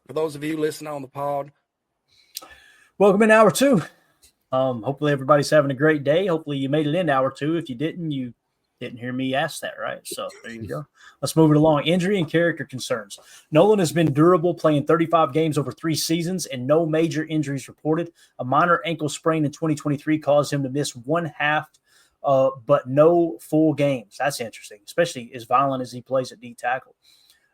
for those of you listening on the pod. Welcome in hour two. Hopefully everybody's having a great day. Hopefully you made it in hour two. If you didn't, you didn't hear me ask that, right? So there you go. Let's move it along. Injury and character concerns. Nolen has been durable, playing 35 games over 3 seasons and no major injuries reported. A minor ankle sprain in 2023 caused him to miss one half, but no full games. That's interesting, especially as violent as he plays at D tackle.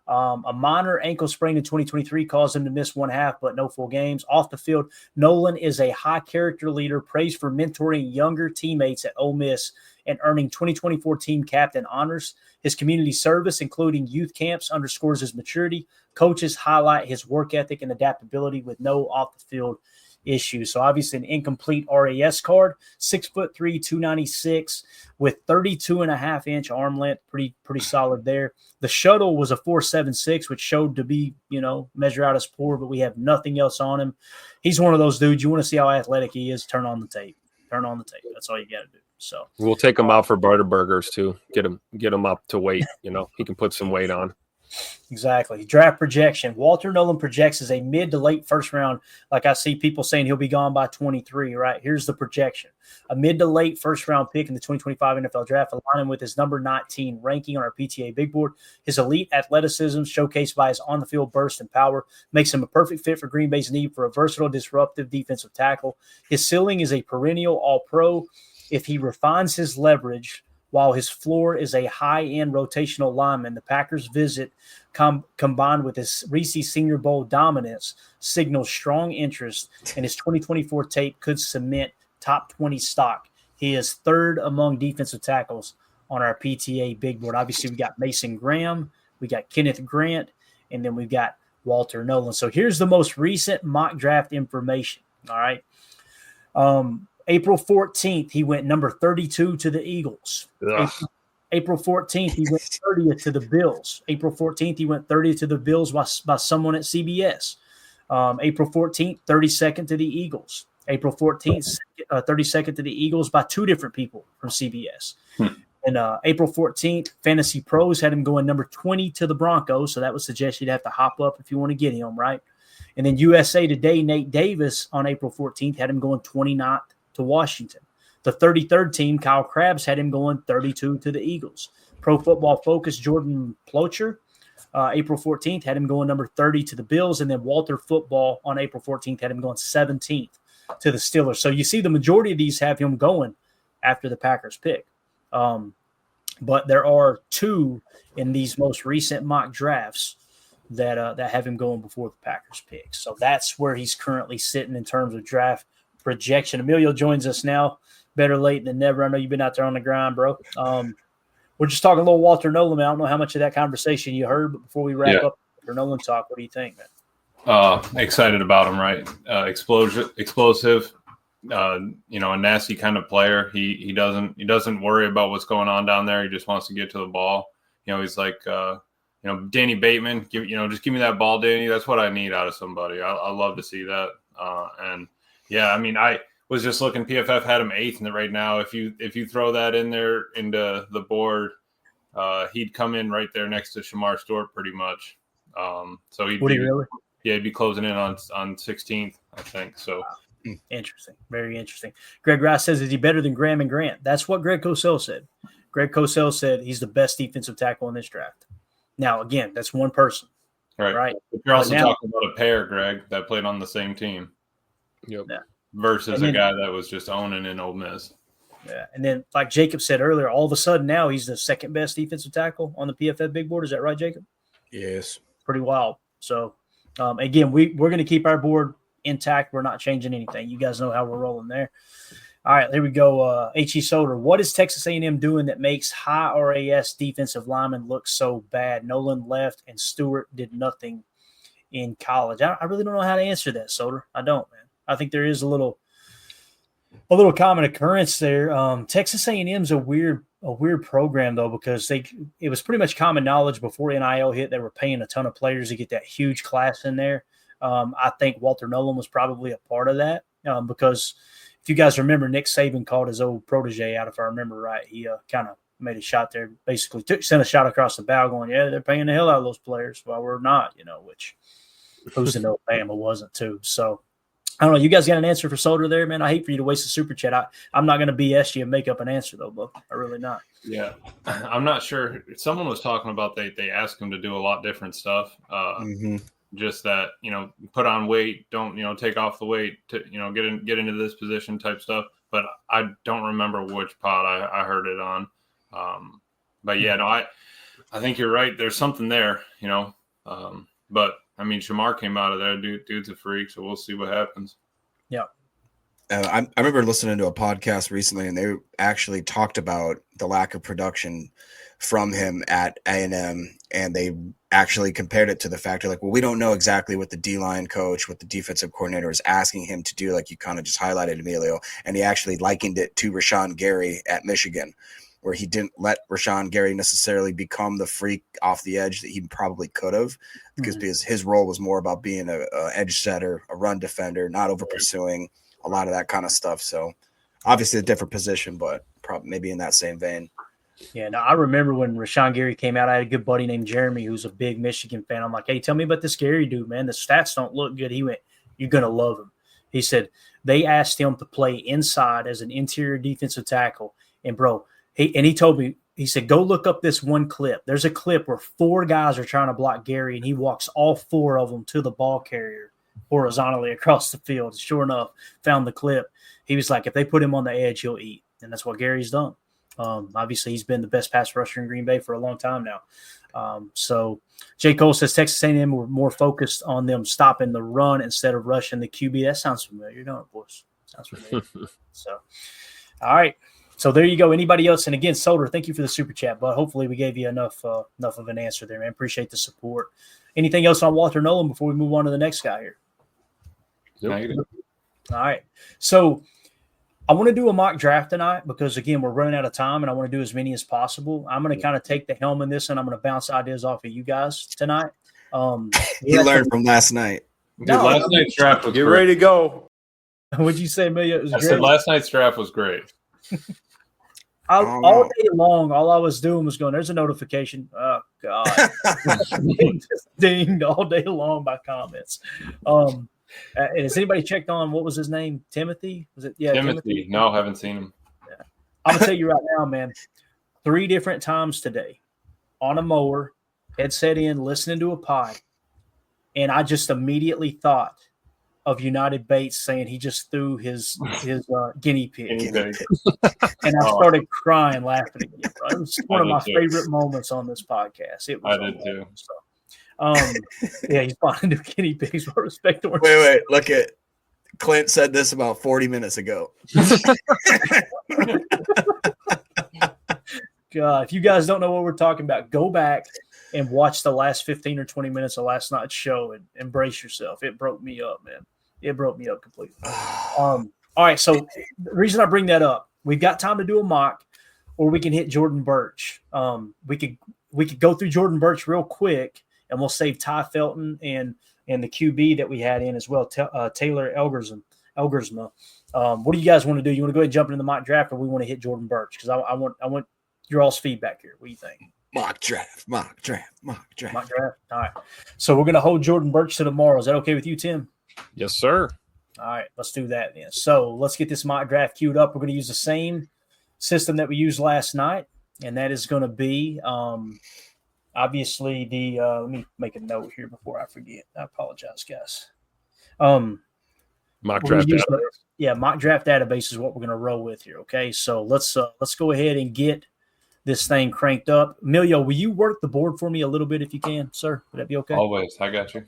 A minor ankle sprain in 2023 caused him to miss one half, but no full games. Off the field, Nolen is a high character leader, praised for mentoring younger teammates at Ole Miss and earning 2024 team captain honors. His community service, including youth camps, underscores his maturity. Coaches highlight his work ethic and adaptability with no off the field issues. So obviously an incomplete RAS card, 6'3", 296 with 32.5-inch arm length. Pretty solid there. The shuttle was a 4.76, which showed to be, measure out as poor, but we have nothing else on him. He's one of those dudes. You want to see how athletic he is, turn on the tape. That's all you got to do. So we'll take him out for burgers too. Get him up to weight. He can put some weight on. Exactly. Draft projection. Walter Nolen projects as a mid to late first round. Like I see people saying he'll be gone by 23, right? Here's the projection. A mid to late first round pick in the 2025 NFL draft, aligning with his number 19 ranking on our PTA big board. His elite athleticism, showcased by his on the field burst and power, makes him a perfect fit for Green Bay's need for a versatile, disruptive defensive tackle. His ceiling is a perennial all-pro. If he refines his leverage, while his floor is a high-end rotational lineman, the Packers' visit combined with his Reese Senior Bowl dominance signals strong interest, and his 2024 tape could cement top 20 stock. He is third among defensive tackles on our PTA big board. Obviously, we got Mason Graham, we got Kenneth Grant, and then we've got Walter Nolen. So here's the most recent mock draft information, all right? April 14th, he went number 32 to the Eagles. April 14th, he went 30th to the Bills. April 14th, he went 30th to the Bills by someone at CBS. April 14th, 32nd to the Eagles. April 14th, 32nd to the Eagles by 2 different people from CBS. And April 14th, Fantasy Pros had him going number 20 to the Broncos, so that would suggest you'd have to hop up if you want to get him, right? And then USA Today, Nate Davis on April 14th had him going 29th to Washington. The 33rd team, Kyle Krabs, had him going 32 to the Eagles. Pro Football Focus, Jordan Plocher, April 14th, had him going number 30 to the Bills. And then Walter Football on April 14th had him going 17th to the Steelers. So you see the majority of these have him going after the Packers pick. But there are 2 in these most recent mock drafts that have him going before the Packers pick. So that's where he's currently sitting in terms of draft projection. Emilio joins us now. Better late than never. I know you've been out there on the grind, bro. We're just talking a little Walter Nolen, man. I don't know how much of that conversation you heard, but before we wrap up Walter Nolen talk, what do you think, man? Excited about him, right? Explosive. A nasty kind of player. He doesn't worry about what's going on down there. He just wants to get to the ball. He's like Danny Bateman. Just give me that ball, Danny. That's what I need out of somebody. I love to see that. I was just looking. PFF had him 8th, and right now, if you throw that in there into the board, he'd come in right there next to Shamar Stewart, pretty much. So he'd be closing in on 16th, I think. So interesting, very interesting. Greg Rice says, "Is he better than Graham and Grant?" That's what Greg Cosell said. Greg Cosell said he's the best defensive tackle in this draft. Now, again, that's one person, right? But you're also talking about a pair, Greg, that played on the same team. Yep. Yeah. Versus a guy that was just owning in Ole Miss. Yeah, and then like Jacob said earlier, all of a sudden now he's the second best defensive tackle on the PFF big board. Is that right, Jacob? Yes. Pretty wild. So, again, we're going to keep our board intact. We're not changing anything. You guys know how we're rolling there. All right, there we go. H.E. Soder, what is Texas A&M doing that makes high RAS defensive linemen look so bad? Nolen left and Stewart did nothing in college. I really don't know how to answer that, Soder. I don't, man. I think there is a little common occurrence there. Texas A&M's a weird program though, because it was pretty much common knowledge before NIL hit. They were paying a ton of players to get that huge class in there. I think Walter Nolen was probably a part of that because if you guys remember, Nick Saban called his old protege out, if I remember right. He kind of made a shot there, basically sent a shot across the bow, going, "Yeah, they're paying the hell out of those players while we're not," which who's in Alabama wasn't too. So I don't know. You guys got an answer for Solder there, man? I hate for you to waste a super chat. I'm not going to BS you and make up an answer though, but I really not. Yeah, I'm not sure. Someone was talking about they asked him to do a lot different stuff. Just that, put on weight, don't, take off the weight to, get into this position type stuff. But I don't remember which pod I heard it on. But yeah, no, I think you're right. There's something there, but I mean, Shamar came out of there. Dude's a freak. So we'll see what happens. Yeah. I remember listening to a podcast recently, and they actually talked about the lack of production from him at A&M, and they actually compared it to the factor like, well, we don't know exactly what the D-line coach, what the defensive coordinator is asking him to do, like you kind of just highlighted, Emilio, and he actually likened it to Rashawn Gary at Michigan, where he didn't let Rashawn Gary necessarily become the freak off the edge that he probably could have, because his role was more about being a edge setter, a run defender, not over pursuing, a lot of that kind of stuff. So obviously a different position, but probably maybe in that same vein. Yeah, now I remember when Rashawn Gary came out, I had a good buddy named Jeremy who's a big Michigan fan. I'm like, hey, tell me about this Gary dude, man. The stats don't look good. He went, you're going to love him. He said they asked him to play inside as an interior defensive tackle. And, bro, he told me, he said, go look up this one clip. There's a clip where 4 guys are trying to block Gary, and he walks all 4 of them to the ball carrier horizontally across the field. Sure enough, found the clip. He was like, if they put him on the edge, he'll eat. And that's what Gary's done. Obviously, he's been the best pass rusher in Green Bay for a long time now. So J. Cole says Texas A&M were more focused on them stopping the run instead of rushing the QB. That sounds familiar, don't it, boys? Sounds familiar. So, all right. So there you go. Anybody else? And again, Solder, thank you for the super chat, but hopefully we gave you enough of an answer there, man. Appreciate the support. Anything else on Walter Nolen before we move on to the next guy here? Nope. All right. So I want to do a mock draft tonight because, again, we're running out of time and I want to do as many as possible. I'm going to kind of take the helm in this and I'm going to bounce ideas off of you guys tonight. He learned from last night. Last night's draft was Get great. ready to go. What'd you say, Amelia? It was I great. said last night's draft was great. All day long, all I was doing was going, there's a notification. Oh, God. Just dinged all day long by comments. And has anybody checked on, what was his name? Timothy? Was it? Yeah, Timothy. No, haven't seen him. Yeah. I'm going to tell you right now, man, 3 different times today on a mower, headset in, listening to a pod, and I just immediately thought of United Bates saying he just threw his guinea pig. And I started crying, laughing again. Bro. It was one of my favorite moments on this podcast. It was I did too. So, yeah, he's buying new guinea pigs for respect. Wait, look at Clint said this about 40 minutes ago. God, if you guys don't know what we're talking about, go back and watch the last 15 or 20 minutes of last night's show and embrace yourself. It broke me up, man. It broke me up completely. All right, so the reason I bring that up, we've got time to do a mock, or we can hit Jordan Birch. We could go through Jordan Birch real quick, and we'll save Ty Felton and the QB that we had in as well, Taylor Elgersma. What do you guys want to do? You want to go ahead and jump into the mock draft, or we want to hit Jordan Birch? Because I want your all's feedback here. What do you think? Mock draft. Mock draft. All right. So we're going to hold Jordan Birch to tomorrow. Is that okay with you, Tim? Yes, sir. All right. Let's do that then. So let's get this mock draft queued up. We're going to use the same system that we used last night, and that is going to be obviously the let me make a note here before I forget. I apologize, guys. Mock draft database. Mock draft database is what we're going to roll with here. Okay. So let's go ahead and get this thing cranked up. Emilio, will you work the board for me a little bit if you can, sir? Would that be okay? Always. I got you.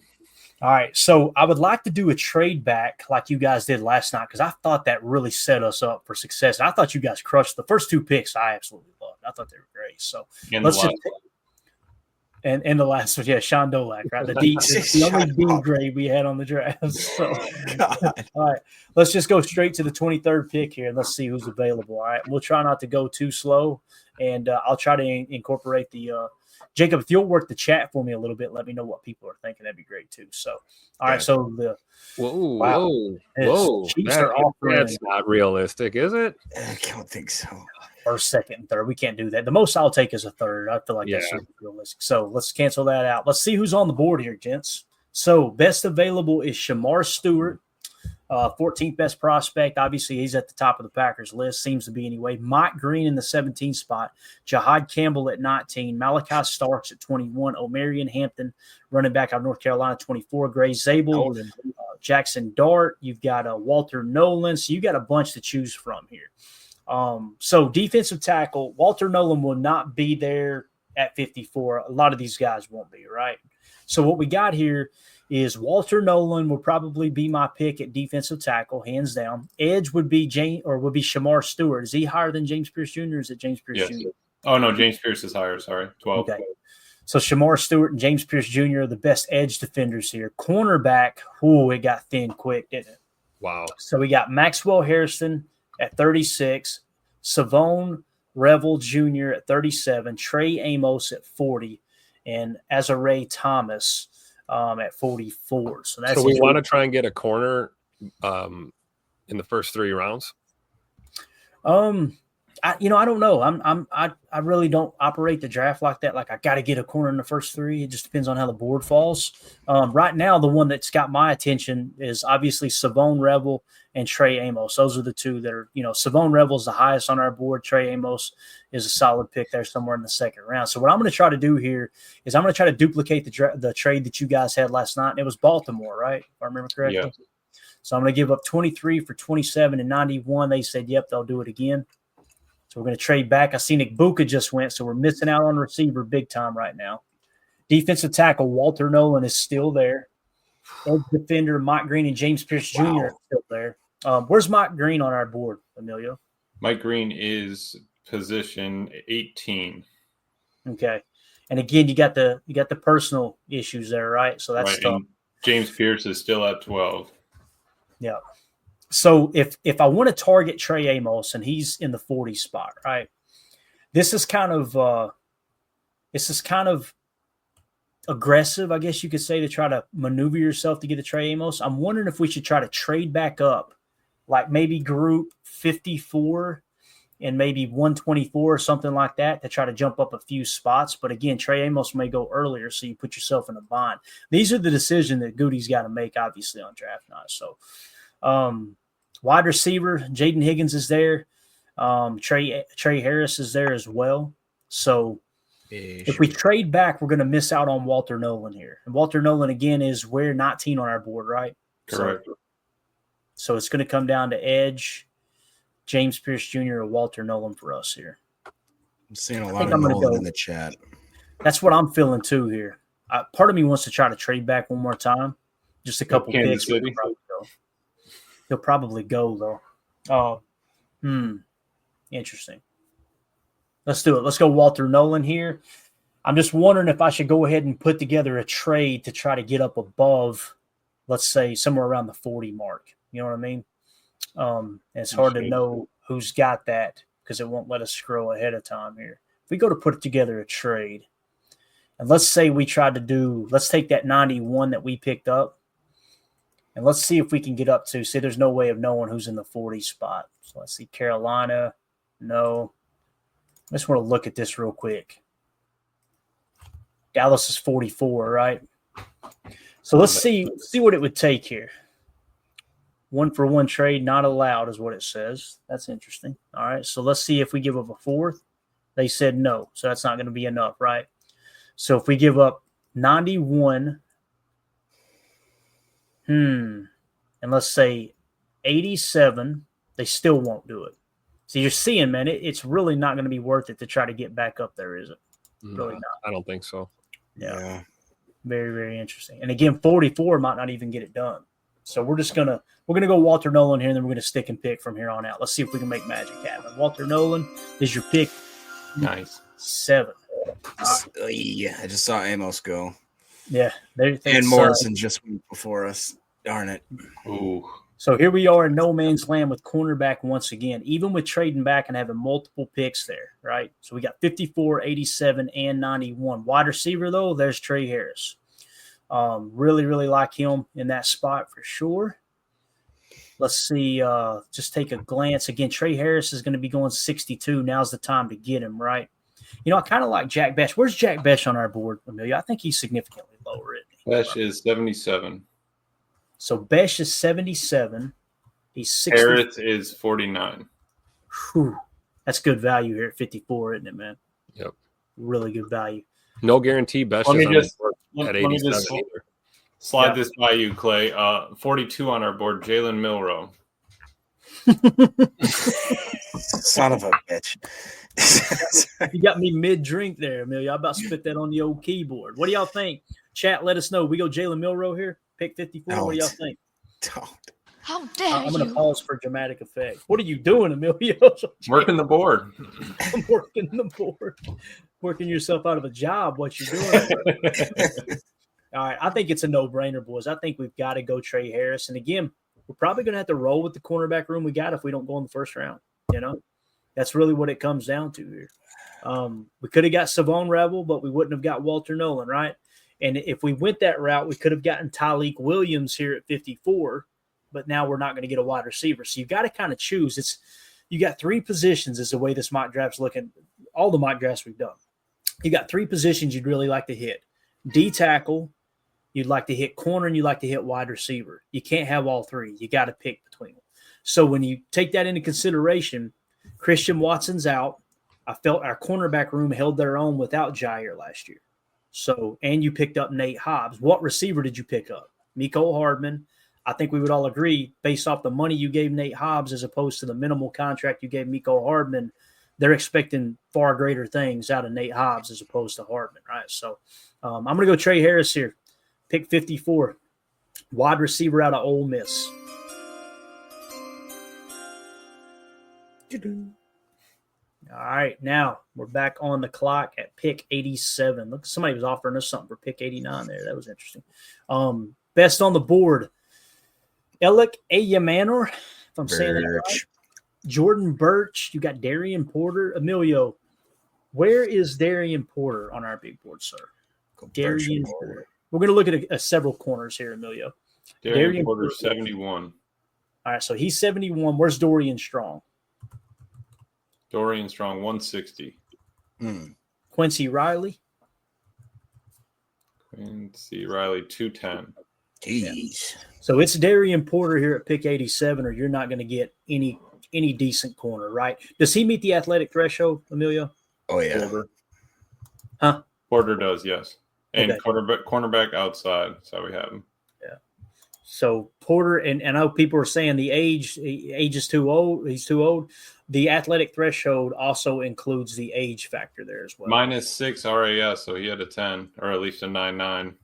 All right. So I would like to do a trade back like you guys did last night, because I thought that really set us up for success. And I thought you guys crushed the first 2 picks. I absolutely loved. I thought they were great. So let's just – and the last one, Sean Dolak, right? The only B grade we had on the draft. So, all right, let's just go straight to the 23rd pick here, and let's see who's available. All right, we'll try not to go too slow, and I'll try to incorporate the Jacob, if you'll work the chat for me a little bit, let me know what people are thinking. That'd be great too. So, all right, so the whoa, Chiefs are offering. That's not realistic, is it? I don't think so. First, second, and third. We can't do that. The most I'll take is a third. I feel like that's realistic. So let's cancel that out. Let's see who's on the board here, gents. So best available is Shamar Stewart, 14th best prospect. Obviously, he's at the top of the Packers list, seems to be anyway. Mike Green in the 17th spot. Jahad Campbell at 19. Malachi Starks at 21. Omarion Hampton, running back out of North Carolina, 24. Gray Zabel, Jackson Dart. You've got Walter Nolen. So you got a bunch to choose from here. So defensive tackle, Walter Nolen will not be there at 54. A lot of these guys won't be, right? So what we got here is Walter Nolen will probably be my pick at defensive tackle, hands down. Edge would be Shamar Stewart. Is he higher than James Pierce Jr. or is it James Pierce Jr.? Oh, no, James Pierce is higher. Sorry, 12. Okay. So Shamar Stewart and James Pierce Jr. are the best edge defenders here. Cornerback, it got thin quick, didn't it? Wow. So we got Maxwell Harrison at 36, Savone Revel Jr. at 37, Trey Amos at 40, and Azare Thomas at 44. So we want to try and get a corner in the first 3 rounds. I don't know. I really don't operate the draft like that. Like I got to get a corner in the first 3. It just depends on how the board falls. Right now, the one that's got my attention is obviously Savone Revel and Trey Amos. Those are the two that are, Savone Revel is the highest on our board. Trey Amos is a solid pick there somewhere in the second round. So what I'm going to try to do here is I'm going to try to duplicate the trade that you guys had last night. And it was Baltimore, right? If I remember correctly. Yeah. So I'm going to give up 23 for 27 and 91. They said, yep, they'll do it again. So we're going to trade back. I see Nick Buka just went, so we're missing out on receiver big time right now. Defensive tackle Walter Nolen is still there. Edge defender Mike Green and James Pierce Jr. are still there. Where's Mike Green on our board, Emilio? Mike Green is position 18. Okay, and again, you got the personal issues there, right? So that's right. And James Pierce is still at 12. Yeah. So if I want to target Trey Amos and he's in the 40 spot, right? This is kind of aggressive, I guess you could say, to try to maneuver yourself to get a Trey Amos. I'm wondering if we should try to trade back up, like maybe group 54 and maybe 124 or something like that to try to jump up a few spots. But again, Trey Amos may go earlier, so you put yourself in a bind. These are the decisions that Goody's got to make, obviously, on draft night. So wide receiver, Jaden Higgins is there. Trey Harris is there as well. So if we trade back, we're going to miss out on Walter Nolen here. And Walter Nolen, again, is where 19 on our board, right? Correct. So it's going to come down to Edge, James Pierce Jr., or Walter Nolen for us here. I'm seeing a lot of Nolen in the chat. That's what I'm feeling too here. Part of me wants to try to trade back one more time. Just a couple picks. He'll probably go, though. Interesting. Let's do it. Let's go Walter Nolen here. I'm just wondering if I should go ahead and put together a trade to try to get up above, let's say, somewhere around the 40 mark. You know what I mean? It's hard to know who's got that because it won't let us scroll ahead of time here. If we go to put together a trade, and let's say we tried to let's take that 91 that we picked up, and let's see if we can get up to, see, there's no way of knowing who's in the 40 spot. So let's see, Carolina, no. I just want to look at this real quick. Dallas is 44, right? So let's see what it would take here. 1-for-1 trade not allowed is what it says. That's interesting. All right, so let's see if we give up a 4th. They said no, so that's not going to be enough, right? So if we give up 91, and let's say 87, they still won't do it. So you're seeing, man, it's really not going to be worth it to try to get back up there, is it? Really not. I don't think so. Yeah. Very, very interesting. And again, 44 might not even get it done. So we're gonna go Walter Nolen here, and then we're gonna stick and pick from here on out. Let's see if we can make magic happen. Walter Nolen is your pick. Nice. 7. Yeah, I just saw Amos go. Yeah, and Morrison just went before us. Darn it. Ooh. So here we are in no man's land with cornerback once again, even with trading back and having multiple picks there, right? So we got 54, 87, and 91. Wide receiver, though, there's Trey Harris. Really, really like him in that spot for sure. Let's see, just take a glance. Again, Trey Harris is going to be going 62. Now's the time to get him, right? I kind of like Jack Besh. Where's Jack Besh on our board, Amelia? I think he's significantly lower, isn't he? Besh is 77. So Besh is 77. He's 60. Harris is 49. Whew. That's good value here at 54, isn't it, man? Yep. Really good value. No guarantee Besh Let me is on just- the board at let me 87 just- either. Slide this by you, Clay. 42 on our board, Jalen Milrow. Son of a bitch. You got me mid-drink there, Amelia. I'm about to spit that on the old keyboard. What do y'all think? Chat, let us know. We go Jalen Milrow here, pick 54. What do y'all think? Don't. How dare I'm going to you? pause for dramatic effect. What are you doing, Amelia? Working the board. I'm working the board. Working yourself out of a job. What you doing? All right. I think it's a no-brainer, boys. I think we've got to go Trey Harris. And again, we're probably going to have to roll with the cornerback room we got if we don't go in the first round. You know, that's really what it comes down to here. We could have got Savon Rebel, but we wouldn't have got Walter Nolen, right? And if we went that route, we could have gotten Tyleek Williams here at 54, but now we're not going to get a wide receiver. So you got to kind of choose. You got three positions is the way this mock draft's looking. All the mock drafts we've done. You got three positions you'd really like to hit. D tackle, you'd like to hit corner, and you'd like to hit wide receiver. You can't have all three. You got to pick between them. So when you take that into consideration, Christian Watson's out. I felt our cornerback room held their own without Jair last year. So, and you picked up Nate Hobbs. What receiver did you pick up? Mecole Hardman. I think we would all agree, based off the money you gave Nate Hobbs as opposed to the minimal contract you gave Mecole Hardman, they're expecting far greater things out of Nate Hobbs as opposed to Hardman, right? So I'm going to go Trey Harris here. Pick 54. Wide receiver out of Ole Miss. All right, now we're back on the clock at pick 87. Look, somebody was offering us something for pick 89 there. That was interesting. Best on the board, Alec Ayamanor, if I'm saying that right. Jordan Birch. You got Darian Porter. Emilio, where is Darian Porter on our big board, sir? Darian Porter. We're going to look at several corners here, Emilio. Darian Porter, 71. All right, so he's 71. Where's Dorian Strong? Dorian Strong, 160. Quincy Riley? Quincy Riley, 210. Jeez. So it's Darian Porter here at pick 87, or you're not going to get any decent corner, right? Does he meet the athletic threshold, Emilio? Oh, yeah. Porter. Huh? Porter does, yes. And Okay. cornerback outside. That's how we have him. Yeah. So Porter, and I know people are saying the age is too old. He's too old. The athletic threshold also includes the age factor there as well. -6 RAS, so he had a 10 or at least a 9.9.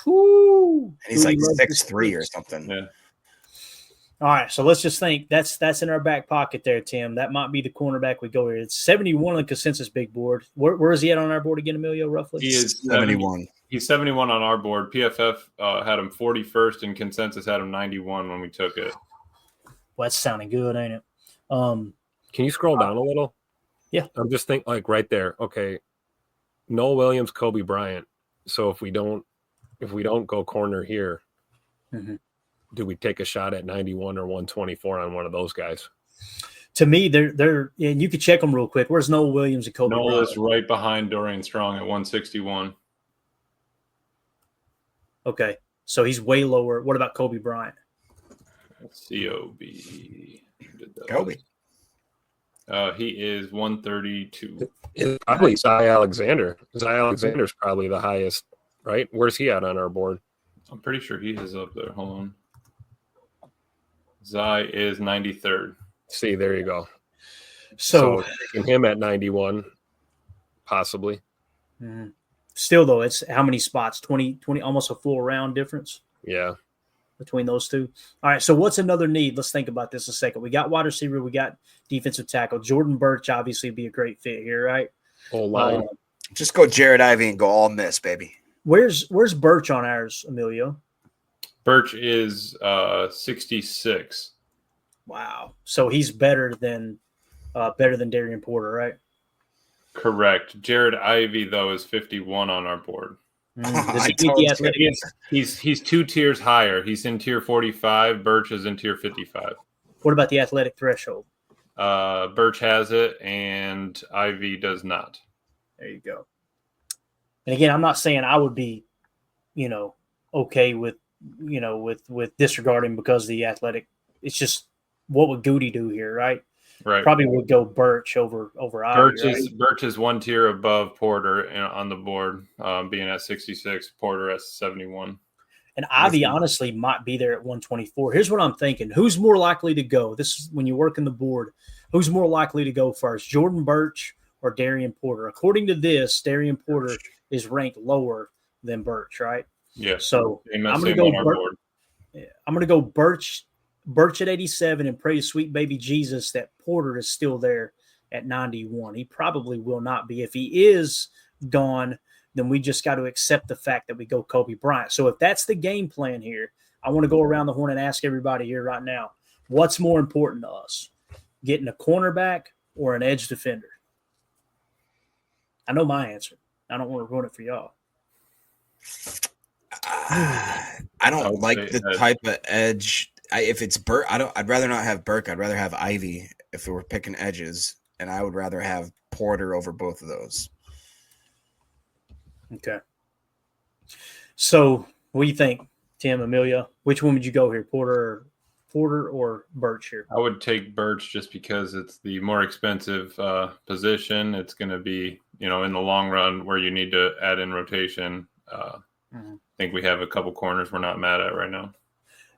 Whoo! And he's like 6'3" or something. Yeah. All right, so let's just think that's in our back pocket there, Tim. That might be the cornerback we go here. It's 71 on the consensus big board. Where is he at on our board again, Emilio, roughly? He is 71. He's 71 on our board. PFF had him 41st, and consensus had him 91 when we took it. Well, that's sounding good, ain't it? Can you scroll down a little? Yeah. I'm just thinking like right there. Okay. Noel Williams, Kobe Bryant. So if we don't go corner here, do we take a shot at 91 or 124 on one of those guys? To me, they're and you could check them real quick. Where's Noel Williams and Kobe Noel Bryant? is right behind Dorian Strong at 161. Okay, so he's way lower. What about Kobe Bryant? COB. Kobe. He is 132. It's probably Zy Alexander. Zy Alexander's probably the highest, right? Where's he at on our board? I'm pretty sure he is up there. Hold on. Zy is 93rd. See, there you go. So taking him at 91, possibly. Still, though, it's how many spots? 20, almost a full round difference Yeah. between those two. All right, so what's another need? Let's think about this a second. We got wide receiver. We got defensive tackle. Jordan Birch obviously would be a great fit here, right? Whole line. Just go Jared Ivey and go all miss, baby. Where's Birch on ours, Emilio? Birch is 66. Wow. So he's better than Darian Porter, right? Correct. Jared Ivey, though, is 51 on our board. Does he I told meet the you. athletic? He's 2 tiers higher. He's in tier 45. Birch is in tier 55. What about the athletic threshold? Birch has it, and Ivy does not. There you go. And again, I'm not saying I would be, okay with with disregarding because of the athletic. It's just what would Goody do here, right? Right. Probably would go Birch over Ivy. Birch is one tier above Porter on the board, being at 66. Porter at 71. And Ivy honestly might be there at 124. Here's what I'm thinking. Who's more likely to go? This is when you work in the board. Who's more likely to go first, Jordan Birch or Darian Porter? According to this, Darian Porter is ranked lower than Birch, right? Yeah. So I'm going to go Birch at 87 and pray to sweet baby Jesus that Porter is still there at 91. He probably will not be. If he is gone, then we just got to accept the fact that we go Kobe Bryant. So if that's the game plan here, I want to go around the horn and ask everybody here right now, what's more important to us, getting a cornerback or an edge defender? I know my answer. I don't want to ruin it for y'all. I don't like the type of edge. If it's Burke, I'd rather not have Burke. I'd rather have Ivy if we were picking edges, and I would rather have Porter over both of those. Okay. So what do you think, Tim, Amelia? Which one would you go here, Porter or Birch here? I would take Birch just because it's the more expensive position. It's going to be, in the long run where you need to add in rotation. I think we have a couple corners we're not mad at right now.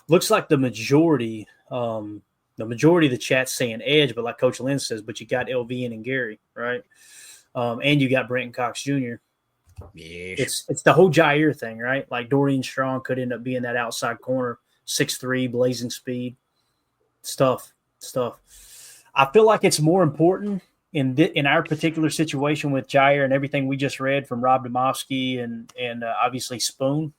Looks like the majority of the chat's saying edge, but like Coach Lynn says, but you got LV and Gary, right? And you got Brenton Cox Jr. Yes. It's the whole Jair thing, right? Like Dorian Strong could end up being that outside corner, 6'3", blazing speed, stuff. I feel like it's more important in our particular situation with Jair and everything we just read from Rob Domofsky and obviously Spoon.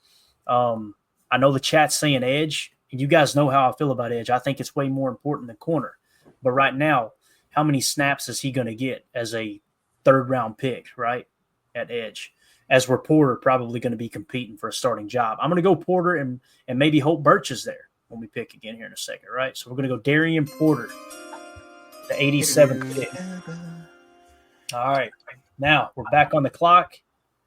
I know the chat's saying edge, and you guys know how I feel about edge. I think it's way more important than corner. But right now, how many snaps is he going to get as a third-round pick, right, at edge? As we're Porter probably going to be competing for a starting job. I'm going to go Porter and maybe hope Birch is there when we pick again here in a second, right? So we're going to go Darian Porter, the 87th pick. All right. Now we're back on the clock.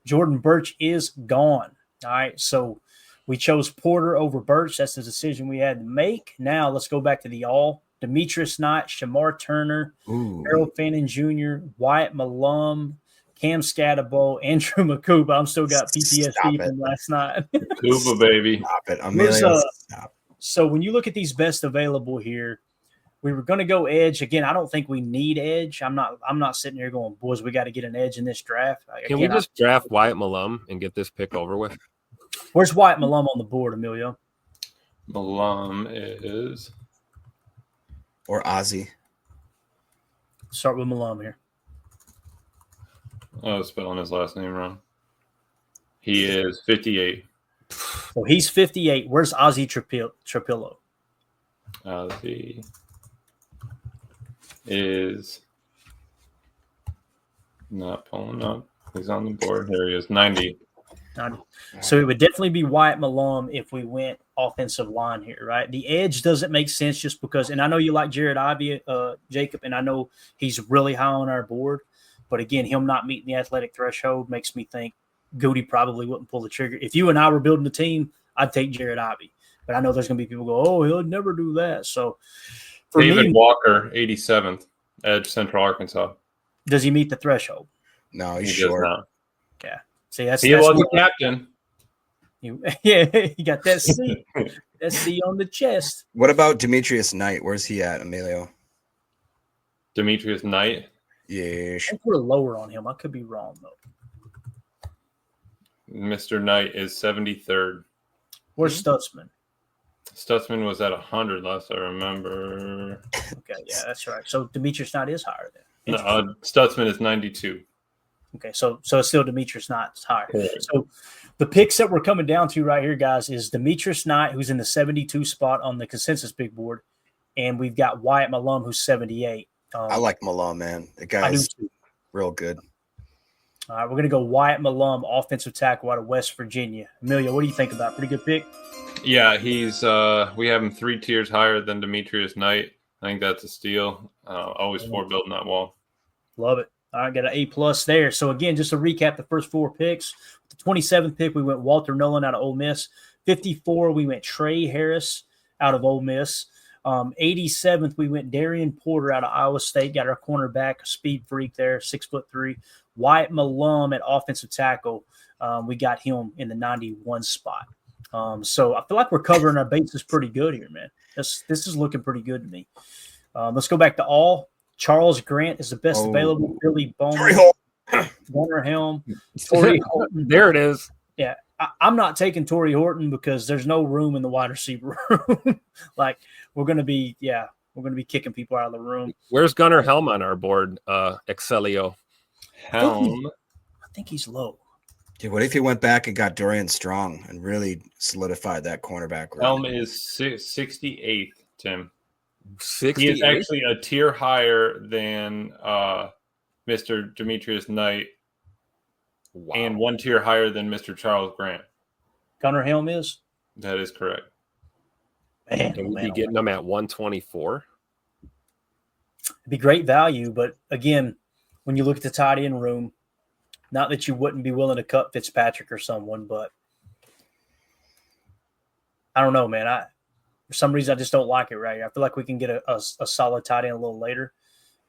Jordan Birch is gone. All right. So we chose Porter over Birch. That's the decision we had to make. Now let's go back to the all. Demetrius Knight, Shamar Turner, Harold Fannin Jr., Wyatt Malum, Cam Scatterbo, Andrew Makuba. I'm still got PTSD from last night. Makuba, baby. Stop it. Stop. So when you look at these best available here, we were going to go edge. Again, I don't think we need edge. I'm not sitting here going, boys, we got to get an edge in this draft. Can we just draft Wyatt Malum and get this pick over with? Where's Wyatt Malum on the board, Emilio? Malum is... Or Ozzy. Start with Malum here. I was spelling his last name wrong. He is 58. So he's 58. Where's Ozzy Trapillo? Ozzy is not pulling up. He's on the board. There he is, 90. So it would definitely be Wyatt Malum if we went offensive line here, right? The edge doesn't make sense just because, and I know you like Jared Ivey, Jacob, and I know he's really high on our board. But again, him not meeting the athletic threshold makes me think Goody probably wouldn't pull the trigger. If you and I were building a team, I'd take Jared Ivey. But I know there's going to be people go, oh, he'll never do that. So for David Walker, 87th, edge, Central Arkansas. Does he meet the threshold? No, he's short. Yeah. See, that's was a captain. He got that C. That C on the chest. What about Demetrius Knight? Where's he at, Emilio? Demetrius Knight? Yes. I think we're lower on him. I could be wrong, though. Mr. Knight is 73rd. Where's Stutzman? Stutzman was at 100 last I remember. Okay, yeah, that's right. So Demetrius Knight is higher then. No, Stutzman is 92. Okay, so it's still Demetrius Knight's higher. Right. So the picks that we're coming down to right here, guys, is Demetrius Knight, who's in the 72 spot on the consensus big board, and we've got Wyatt Malum, who's 78. I like Malum, man. The guy's real good. All right, we're going to go Wyatt Malum, offensive tackle out of West Virginia. Amelia, what do you think about? Pretty good pick? Yeah, he's we have him 3 tiers higher than Demetrius Knight. I think that's a steal. Always for building that wall. Love it. All right, got an A+ there. So, again, just to recap the first 4 picks. The 27th pick, we went Walter Nolen out of Ole Miss. 54, we went Trey Harris out of Ole Miss. 87th, we went Darian Porter out of Iowa State, got our cornerback, speed freak there, 6'3". Wyatt Malum at offensive tackle, we got him in the 91 spot. So I feel like we're covering our bases pretty good here, man. This is looking pretty good to me. Let's go back to all. Charles Grant is the best available. Billy Bowman, Gunnar Helm, Torrey Horton. There it is. Yeah, I'm not taking Torrey Horton because there's no room in the wide receiver room. Like we're gonna be kicking people out of the room. Where's Gunnar Helm on our board? Excelio. Helm. I think he's low. Dude, what if he went back and got Dorian Strong and really solidified that cornerback room? Helm is 68th, Tim. 60. He is actually a tier higher than Mr. Demetrius Knight, and one tier higher than Mr. Charles Grant. Gunnar Helm is? That is correct. Man, Can we be getting them at 124? It'd be great value, but again, when you look at the tight end room, not that you wouldn't be willing to cut Fitzpatrick or someone, but I don't know, man. For some reason, I just don't like it right here. I feel like we can get a solid tight end a little later.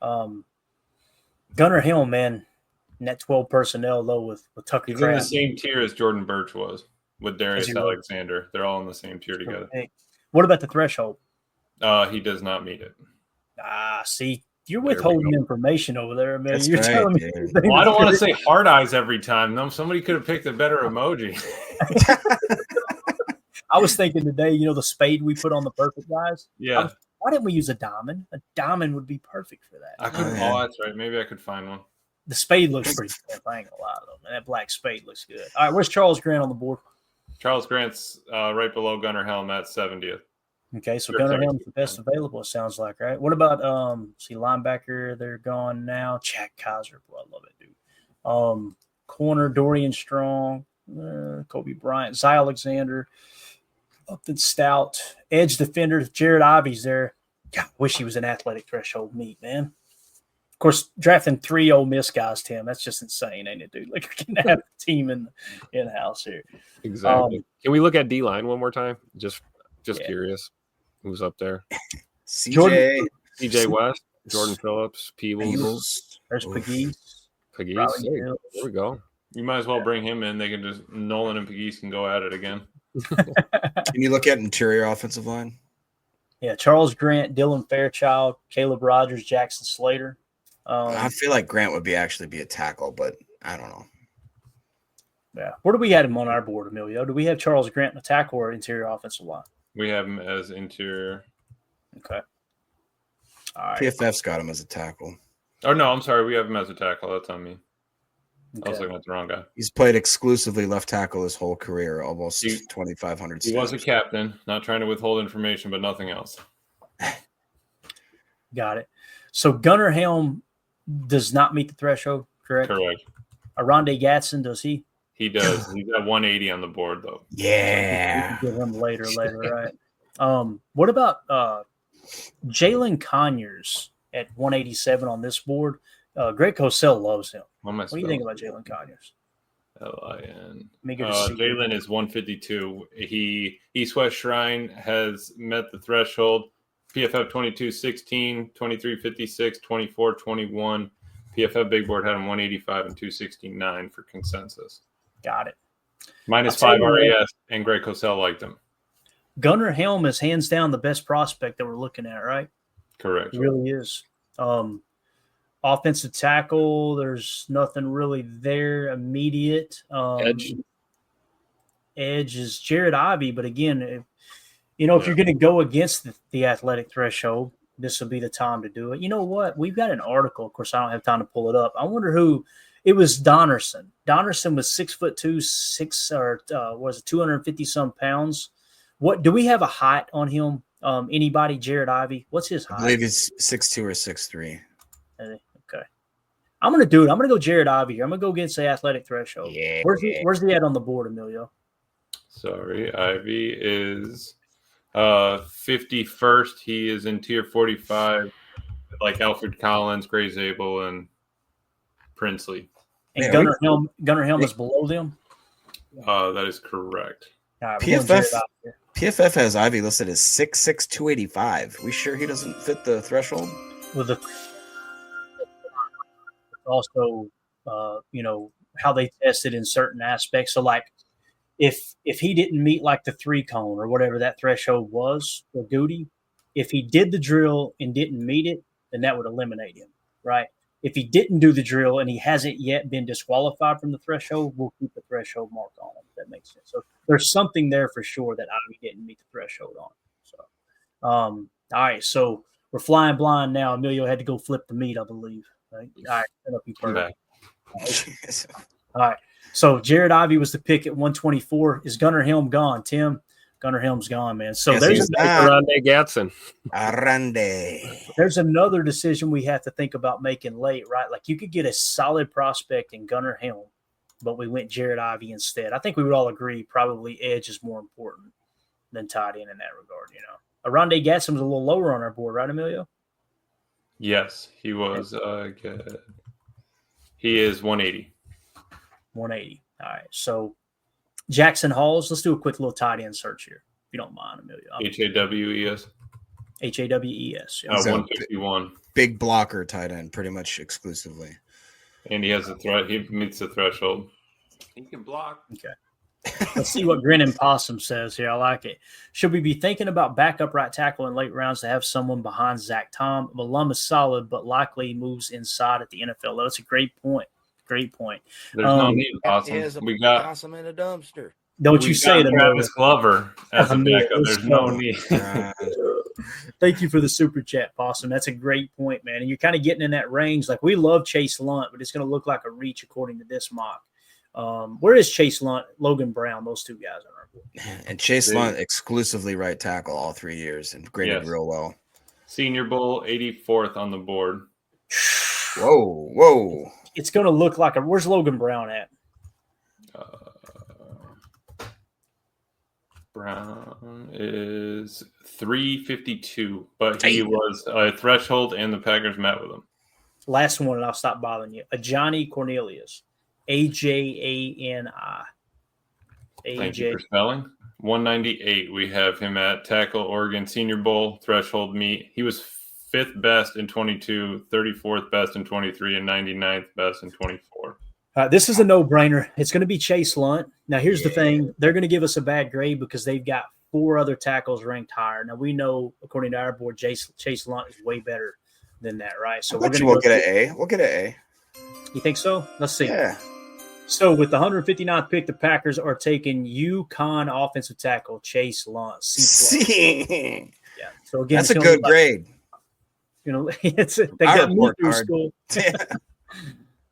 Gunnar Helm, man, in that 12 personnel, though, with Tucker He's Kraft. in the same tier as Jordan Birch was with Darius Alexander. They're all in the same tier together. What about the threshold? He does not meet it. See, you're withholding information over there, man. That's you're right, telling me. Well, I don't want to say hard eyes every time. No, somebody could have picked a better emoji. I was thinking today, the spade we put on the perfect guys. Yeah. Why didn't we use a diamond? A diamond would be perfect for that. Oh, that's right. Maybe I could find one. The spade looks pretty good. I ain't gonna lie, though, man. That black spade looks good. All right, where's Charles Grant on the board? Charles Grant's right below Gunnar Helm at 70th. Okay, so Gunnar Helm's the best available, it sounds like, right? What about linebacker? They're gone now. Jack Kaiser. Boy, I love it, dude. Corner, Dorian Strong, Kobe Bryant, Zy Alexander, Upton Stout, edge defender, Jared Ivy's there. God, I wish he was an athletic threshold meat, man. Of course, drafting 3 Ole Miss guys, Tim, that's just insane, ain't it, dude? Like, we can have a team in-house here. Exactly. Can we look at D-line one more time? Just curious. Who's up there? CJ West, Jordan Phillips, Peebles. There's Pegues. There we go. You might as well bring him in. They can just Nolen and Pegues can go at it again. Can you look at interior offensive line? Yeah, Charles Grant, Dylan Fairchild, Caleb Rogers, Jackson Slater. I feel like Grant would be a tackle, but I don't know. Yeah. Where do we have him on our board, Emilio? Do we have Charles Grant in the tackle or interior offensive line? We have him as interior. Okay. All right. PFF's got him as a tackle. Oh, no, I'm sorry. We have him as a tackle. That's on me. Okay. I was looking at the wrong guy. He's played exclusively left tackle his whole career, almost 2,500 He was a captain, not trying to withhold information, but nothing else. Got it. So Gunnar Helm does not meet the threshold, correct? Correct. Aronde Gatson, does he? He does. He's at 180 on the board, though. Yeah. Get him later, right? What about Jalen Conyers at 187 on this board? Greg Cosell loves him. What do you think about Jalen Conyers? L-I-N. Jalen is 152. East West Shrine has met the threshold. PFF 22-16, 23-56, 24-21. PFF Big Board had him 185 and 269 for consensus. Got it. -5 RAS, and Greg Cosell liked him. Gunnar Helm is hands down the best prospect that we're looking at, right? Correct. He really is. Offensive tackle, there's nothing really there immediate. Edge is Jared Ivey, but again, if you're going to go against the athletic threshold, this will be the time to do it. You know what? We've got an article. Of course, I don't have time to pull it up. I wonder who it was. Donnerson. Donnerson was 6'2", was it 250 some pounds? What do we have a height on him? Anybody? Jared Ivey. What's his height? I believe he's 6'2" or 6'3". Okay. I'm going to do it. I'm going to go Jared Ivey here. I'm going to go against the athletic threshold. Yeah. Where's he at on the board, Emilio? Sorry, Ivy is 51st. He is in tier 45, like Alfred Collins, Gray Zabel, and Princely. And Gunnar Helm is below them? That is correct. All right, we're going Jared Ivey here. PFF has Ivy listed as 6'6", 285. We sure he doesn't fit the threshold? With also, how they tested in certain aspects. So, like, if he didn't meet like the 3-cone or whatever that threshold was for duty, if he did the drill and didn't meet it, then that would eliminate him, right? If he didn't do the drill and he hasn't yet been disqualified from the threshold, we'll keep the threshold mark on him. If that makes sense. So there's something there for sure that Ivy didn't meet the threshold on. So, all right. So we're flying blind now. Emilio had to go flip the meat, I believe. Right? All right. That'll be perfect. All right. So Jared Ivey was the pick at 124. Is Gunnar Helm gone, Tim? Gunnar Helm's gone, man. So Yes, there's Arande Gatson. There's another decision we have to think about making late, right? Like you could get a solid prospect in Gunnar Helm, but we went Jared Ivey instead. I think we would all agree probably edge is more important than tight end in that regard, you know. Arande Gatson was a little lower on our board, right, Emilio? Yes, he was. He is 180. 180. All right. So Jackson Halls, let's do a quick little tight end search here, if you don't mind, Emilio. H-A-W-E-S. H-A-W-E-S. Yeah. 151. Big blocker tight end, pretty much exclusively. And he has a threat. He meets the threshold. He can block. Okay. Let's see what Grinning Possum says here. I like it. Should we be thinking about backup right tackle in late rounds to have someone behind Zach Tom? Malum is solid, but likely moves inside at the NFL. That's a great point. Great point. There's no need, Possum. We got Possum in a dumpster. Don't you say that, Travis Glover as a backup. There's no need. Thank you for the super chat, Possum. That's a great point, man. And you're kind of getting in that range. Like we love Chase Lunt, but it's going to look like a reach according to this mock. Where is Chase Lunt, Logan Brown, those two guys on our board? And Chase Lunt exclusively right tackle all 3 years and graded real well. Senior Bowl, 84th on the board. Whoa. It's going to look like a – where's Logan Brown at? Brown is 352, but he was a threshold and the Packers met with him. Last one, and I'll stop bothering you. Johnny Cornelius. A-J-A-N-I. Thank you for spelling. 198. We have him at tackle, Oregon Senior Bowl, threshold meet. He was 5th best in 22, 34th best in 23, and 99th best in 24. This is a no-brainer. It's going to be Chase Lunt. Now, here's the thing. They're going to give us a bad grade because they've got 4 other tackles ranked higher. Now, we know, according to our board, Chase Lunt is way better than that, right? So we'll get an A. We'll get an A. You think so? Let's see. Yeah. So with the 159th pick, the Packers are taking UConn offensive tackle Chase Lunt. C+. Yeah. So again, that's a good grade. You know, they got me through school.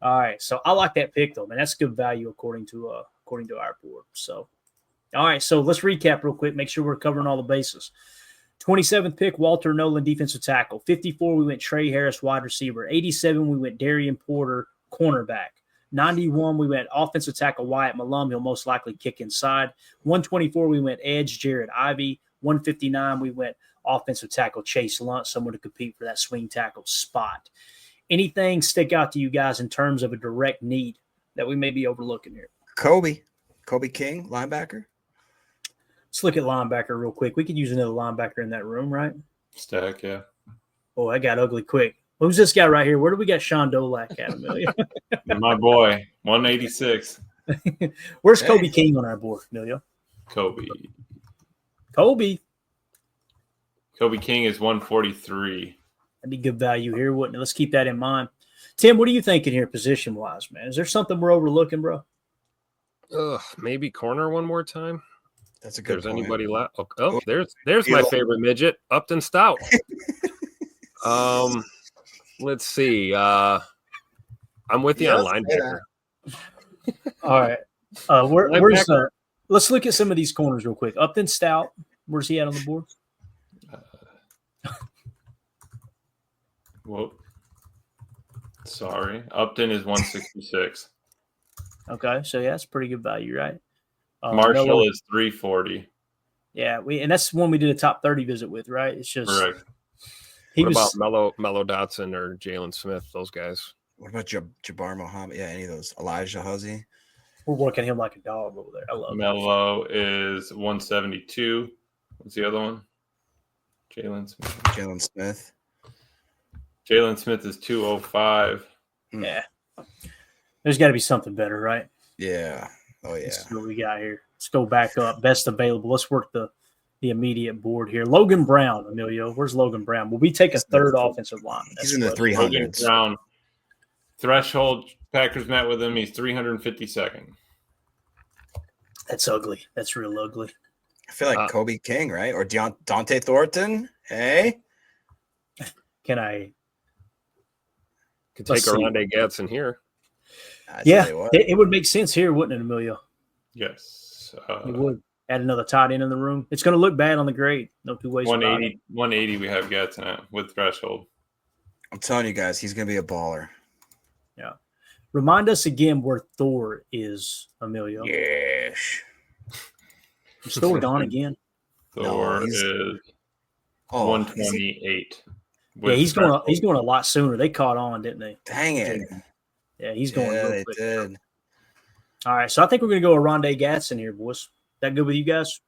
All right. So I like that pick though, man. That's good value according to our board. So all right. So let's recap real quick. Make sure we're covering all the bases. 27th pick, Walter Nolen, defensive tackle. 54, we went Trey Harris, wide receiver. 87, we went Darian Porter, cornerback. 91, we went offensive tackle Wyatt Malum. He'll most likely kick inside. 124, we went edge Jared Ivey. 159, we went offensive tackle Chase Lunt, someone to compete for that swing tackle spot. Anything stick out to you guys in terms of a direct need that we may be overlooking here? Kobe King, linebacker. Let's look at linebacker real quick. We could use another linebacker in that room, right? Stack, yeah. Oh, that got ugly quick. Who's this guy right here? Where do we got Sean Dolak at, Amelia? My boy, 186. Where's Kobe King on our board, Amelia? Kobe King is 143. That'd be good value here, wouldn't it? Let's keep that in mind. Tim, what are you thinking here position-wise, man? Is there something we're overlooking, bro? Maybe corner one more time. That's a good point. Anybody left? Oh, there's my favorite midget, Upton Stout. Let's see. I'm with you on linebacker. All right. Let's look at some of these corners real quick. Upton Stout, where's he at on the board? Whoa. Sorry. Upton is 166. Okay, so yeah, that's pretty good value, right? Marshall is 340. Yeah, and that's one we did a top 30 visit with, right? It's just correct. What about Mello Dotson or Jalen Smith? Those guys. What about Jabbar Muhammad? Yeah, any of those. Elijah Huzzy. We're working him like a dog over there. I love it. Melo is 172. What's the other one? Jalen Smith. Jalen Smith is 205. Yeah. There's got to be something better, right? Yeah. Oh, yeah. Let's see what we got here. Let's go back up. Best available. Let's work the immediate board here. Logan Brown, Emilio. Where's Logan Brown? Will we take a third offensive lineman? He's in the 300s. Logan Brown. Threshold. Packers met with him. He's 352nd. That's ugly. That's real ugly. I feel like Kobe King, right? Or Dante Thornton. Hey? Can I? Could take Rondé Gadsden here. It would make sense here, wouldn't it, Emilio? Yes. It would. Add another tight end in the room. It's going to look bad on the grade. No two ways about it. 180 we have Gadsden at with threshold. I'm telling you guys, he's going to be a baller. Yeah. Remind us again where Thor is, Emilio. Yes. Is Thor gone again? Thor is 128. Yeah, he's going a lot sooner. They caught on, didn't they? Dang it. Yeah, he's going real quick. Did. All right, so I think we're going to go with Rondé Gadsden here, boys. That good with you guys?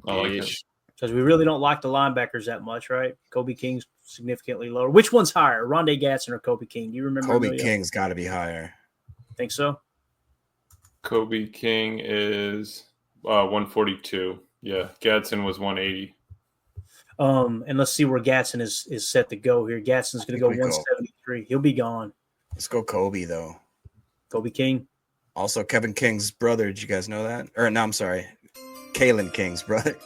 Oh, because we really don't like the linebackers that much, right? Kobe King's significantly lower. Which one's higher, Rondé Gadsden or Kobe King? Do you remember? Kobe King's got to be higher. Think so? Kobe King is 142. Yeah, Gadsden was 180. And let's see where Gadsden is set to go here. Gadsden's going to go 173. He'll be gone. Let's go Kobe, though. Kobe King. Also, Kevin King's brother. Did you guys know that? Or no, I'm sorry. Kalen King's brother.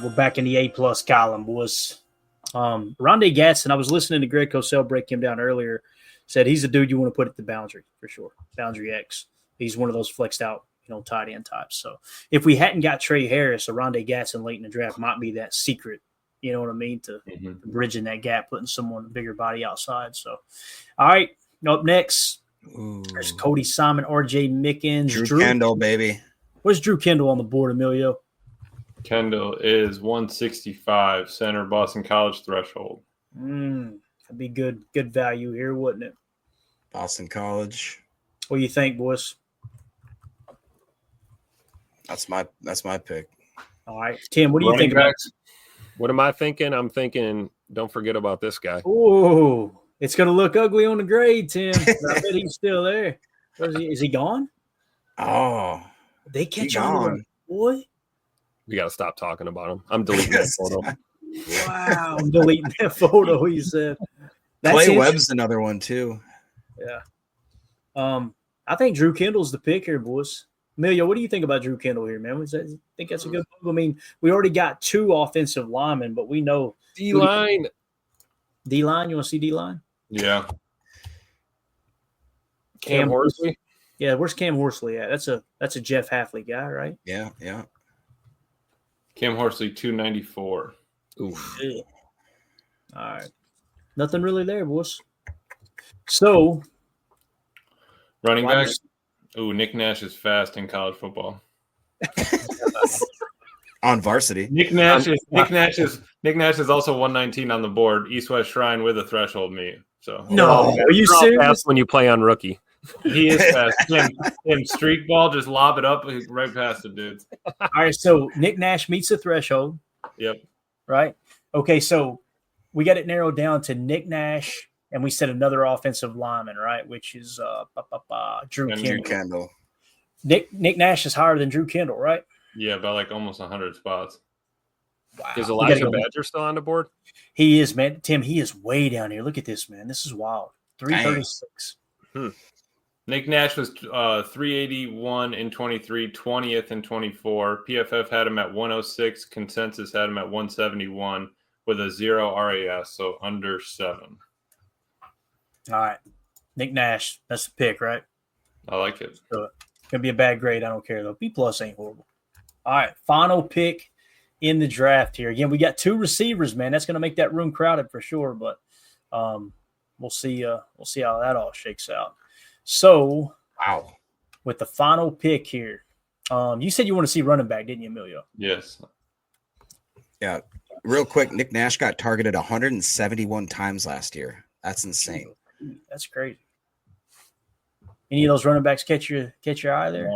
We're back in the A-plus column, boys. Rondé Gadsden, I was listening to Greg Cosell break him down earlier, said he's a dude you want to put at the boundary for sure. Boundary X. He's one of those flexed out, tight end types. So if we hadn't got Trey Harris, or Rondé Gadsden late in the draft might be that secret, you know what I mean, to bridging that gap, putting someone a bigger body outside. So, all right, up next. There's Cody Simon, RJ Mickens, Drew Kendall, baby. Where's Drew Kendall on the board, Emilio? Kendall is 165, center, Boston College threshold. That'd be good value here, wouldn't it? Boston College. What do you think, boys? That's my pick. All right, Tim, what do you think about? What am I thinking? I'm thinking, don't forget about this guy. Oh. It's going to look ugly on the grade, Tim. I bet he's still there. Is he gone? Oh. They catch on, boy. We got to stop talking about him. I'm deleting that photo. Wow. I'm deleting that photo, he said. Clay Webb's another one, too. Yeah. I think Drew Kendall's the pick here, boys. Emilio, what do you think about Drew Kendall here, man? You think that's a good move? I mean, we already got 2 offensive linemen, but we know. D-line. D-line? You want to see D-line? Yeah. Cam Horsley? Yeah, where's Cam Horsley at? That's a Jeff Halfley guy, right? Yeah. Cam Horsley, 294. Oof. Yeah. All right. Nothing really there, boys. So. Running back. Ooh, Nick Nash is fast in college football. On varsity. Nick Nash is also 119 on the board. East-West Shrine with a threshold meet. So no, are you serious? Fast when you play on rookie. He is fast. Him streak ball, just lob it up right past the dudes. All right, so Nick Nash meets the threshold. Yep. Right? Okay, so we got it narrowed down to Nick Nash, and we said another offensive lineman, right? Which is Drew Kendall. Nick Nash is higher than Drew Kendall, right? Yeah, by like almost 100 spots. Wow. Is Elijah Badger still on the board? He is, man. Tim, he is way down here. Look at this, man. This is wild. 336. Nick Nash was 381 in 23, 20th in 24. PFF had him at 106. Consensus had him at 171 with a 0 RAS, so under 7. All right. Nick Nash, that's the pick, right? I like it. So it's going to be a bad grade. I don't care, though. B+ ain't horrible. All right. Final pick in the draft here. Again, we got 2 receivers, man. That's going to make that room crowded for sure, but we'll see how that all shakes out. So, wow. With the final pick here, you said you want to see running back, didn't you, Emilio? Yes. Yeah. Real quick, Nick Nash got targeted 171 times last year. That's insane. That's crazy. Any of those running backs catch your eye there?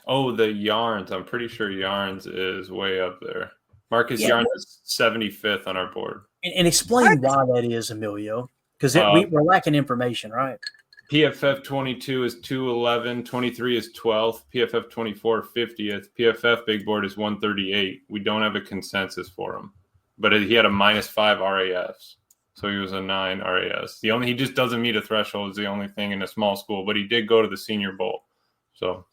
The Yarns. I'm pretty sure Yarns is way up there. Marcus Yarns is 75th on our board. And explain why that is, Emilio, because we're lacking information, right? PFF 22 is 211, 23 is 12th, PFF 24 50th, PFF big board is 138. We don't have a consensus for him, but he had a -5 RAS, so he was a 9 RAS. He just doesn't meet a threshold is the only thing in a small school, but he did go to the Senior Bowl. So,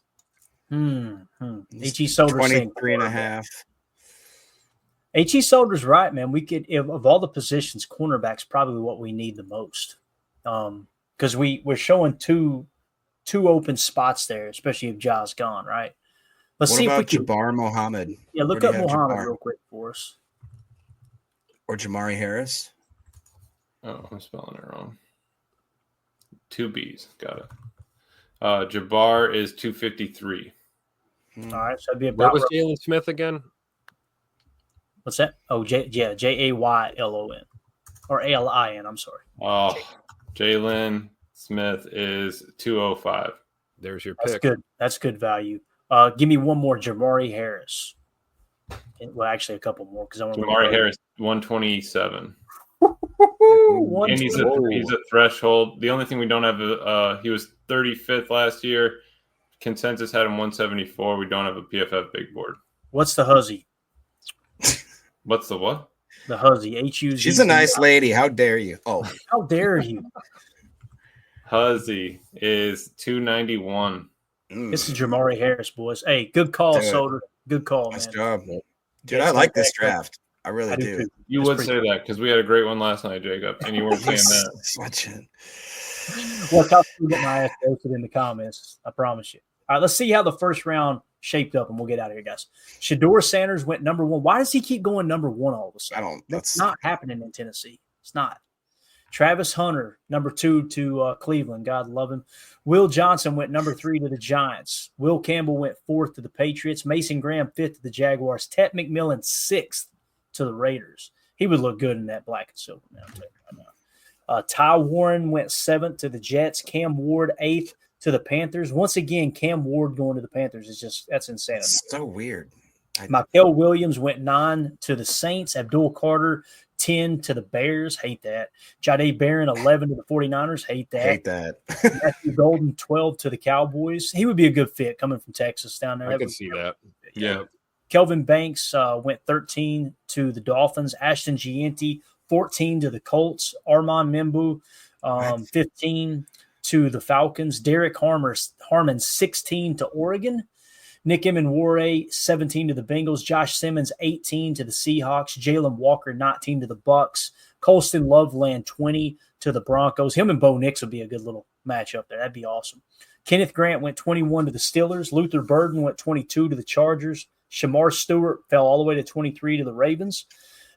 H.E. Solder's 23.5. H.E. Solder's right, man. We could, of all the positions, cornerback's probably what we need the most. Because we're showing two open spots there, especially if Ja's gone, right? Let's see if we can. Jabbar Muhammad? Yeah, look up Muhammad real quick for us. Or Jamari Harris? Oh, I'm spelling it wrong. 2 B's. Got it. Jabbar is 253. All right, so that'd be Where about. was Jalen Smith again? What's that? Oh, Jaylon or ALIN. I'm sorry. Oh, Jalen Smith is 205. There's your That's pick. good. That's good value. Give me one more, Jamari Harris. Well, actually, a couple more because I want Jamari Harris 127. And he's a threshold. The only thing we don't have he was 35th last year. Consensus had him 174. We don't have a PFF big board. What's the Huzzy? What's the what? The Huzzy. HUZ. She's a nice lady. How dare you? Oh, how dare you? Huzzy is 291. This is Jamari Harris, boys. Hey, good call, Solder. Good call, nice man. Job. Dude, I like this draft. I really do. You would say that because we had a great one last night, Jacob, and you weren't saying that. Well, I'll get my ass posted in the comments. I promise you. All right, let's see how the first round shaped up, and we'll get out of here, guys. Shedeur Sanders went number 1. Why does he keep going number 1 all of a sudden? That's not happening in Tennessee. It's not. Travis Hunter, number 2 to Cleveland. God love him. Will Johnson went number 3 to the Giants. Will Campbell went 4th to the Patriots. Mason Graham 5th to the Jaguars. Tet McMillan 6th to the Raiders. He would look good in that black and silver. Ty Warren went 7th to the Jets. Cam Ward 8th to the Panthers. Once again, Cam Ward going to the Panthers is that's insanity. It's so weird. Michael Williams went 9 to the Saints. Abdul Carter 10 to the Bears. Hate that. Jahdae Barron 11 to the 49ers. Hate that. Matthew Golden 12 to the Cowboys. He would be a good fit coming from Texas down there. I can see that. Yeah. Kelvin Banks went 13 to the Dolphins. Ashton Gianti 14 to the Colts. Armand Membu 15 to the Falcons. Derek Harmon 16 to Oregon. Nick Emenware 17 to the Bengals. Josh Simmons 18 to the Seahawks. Jalen Walker 19 to the Bucks. Colston Loveland 20 to the Broncos. Him and Bo Nix would be a good little matchup there. That'd be awesome. Kenneth Grant went 21 to the Steelers. Luther Burden went 22 to the Chargers. Shamar Stewart fell all the way to 23 to the Ravens.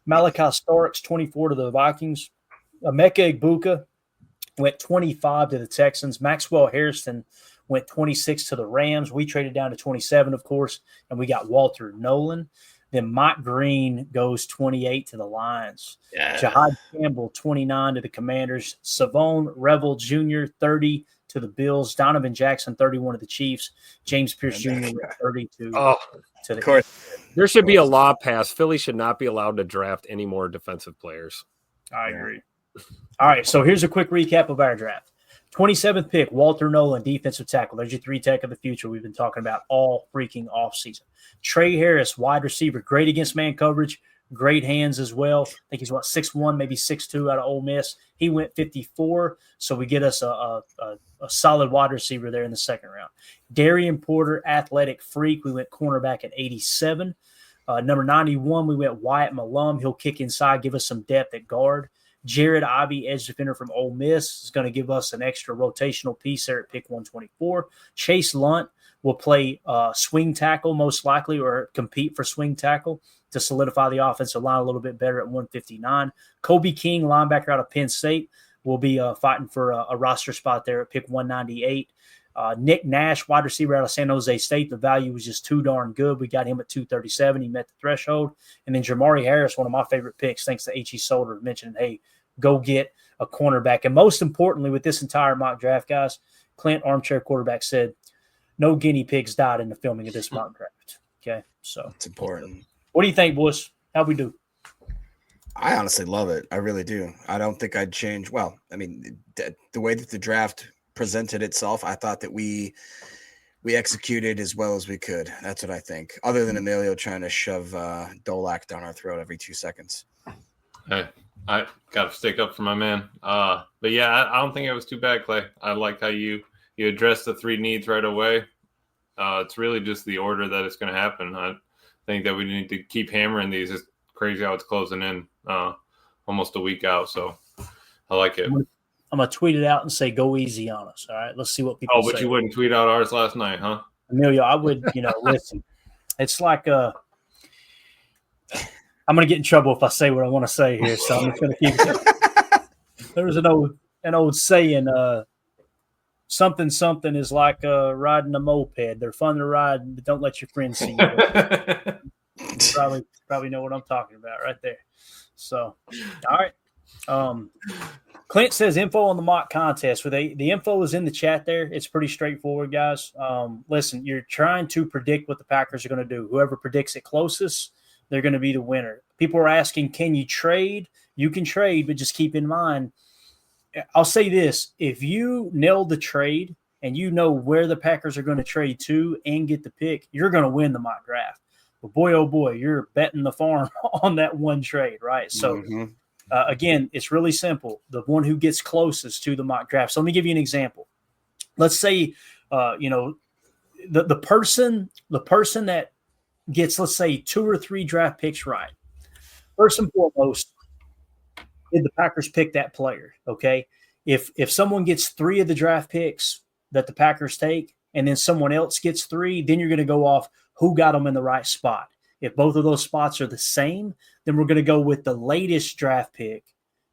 Malachi Starks 24 to the Vikings. Emeka Egbuka went 25 to the Texans. Maxwell Harrison went 26 to the Rams. We traded down to 27, of course, and we got Walter Nolen. Then Mike Green goes 28 to the Lions. Yeah. Jahad Campbell, 29 to the Commanders. Savon Revel Jr., 30 to the Bills. Donovan Jackson, 31 to the Chiefs. James Pierce Jr. went 32 to the course. There should be a law passed. Philly should not be allowed to draft any more defensive players. I agree. All right, so here's a quick recap of our draft. 27th pick, Walter Nolen, defensive tackle. There's your 3 tech of the future we've been talking about all freaking offseason. Trey Harris, wide receiver, great against man coverage, great hands as well. I think he's 6'1", maybe 6'2" out of Ole Miss. He went 54, so we get us a solid wide receiver there in the second round. Darian Porter, athletic freak. We went cornerback at 87. Number 91, we went Wyatt Malum. He'll kick inside, give us some depth at guard. Jared Ivey, edge defender from Ole Miss, is going to give us an extra rotational piece there at pick 124. Chase Lunt will play swing tackle most likely, or compete for swing tackle to solidify the offensive line a little bit better at 159. Kobe King, linebacker out of Penn State, will be fighting for a roster spot there at pick 198. Nick Nash, wide receiver out of San Jose State. The value was just too darn good. We got him at 237. He met the threshold. And then Jamari Harris, one of my favorite picks, thanks to H.E. Solder, mentioning, hey, go get a cornerback. And most importantly, with this entire mock draft, guys, Clint, armchair quarterback, said no guinea pigs died in the filming of this mock draft. Okay, so It's important. What do you think, boys? How we do? I honestly love it. I really do. I don't think I'd change. Well, I mean, the way that the draft presented itself, I thought that we executed as well as we could. That's what I think. Other than Emilio trying to shove Dolak down our throat every 2 seconds. Hey, I got to stick up for my man. But yeah, I don't think it was too bad, Clay. I like how you addressed the 3 needs right away. It's really just the order that it's going to happen. I think that we need to keep hammering these. It's crazy how it's closing in almost a week out. So I like it. I'm going to tweet it out and say, go easy on us. All right. Let's see what people say. Oh, but you wouldn't tweet out ours last night, huh? Emilio, I would, listen, it's like I'm going to get in trouble if I say what I want to say here. So I'm just going to keep it. There's an old saying, something is like riding a moped. They're fun to ride, but don't let your friends see you. Probably know what I'm talking about right there. So, all right. Clint says info on the mock contest. The info is in the chat there. It's pretty straightforward, guys. Listen, you're trying to predict what the Packers are going to do. Whoever predicts it closest, they're going to be the winner. People are asking, can you trade? You can trade, but just keep in mind, I'll say this. If you nail the trade and you know where the Packers are going to trade to and get the pick, you're going to win the mock draft. But boy, oh boy, you're betting the farm on that one trade, right? So, again, it's really simple. The one who gets closest to the mock draft. So let me give you an example. Let's say, the person that gets, let's say, 2 or 3 draft picks right. First and foremost, did the Packers pick that player? Okay. If someone gets 3 of the draft picks that the Packers take, and then someone else gets 3, then you're going to go off who got them in the right spot. If both of those spots are the same, then we're going to go with the latest draft pick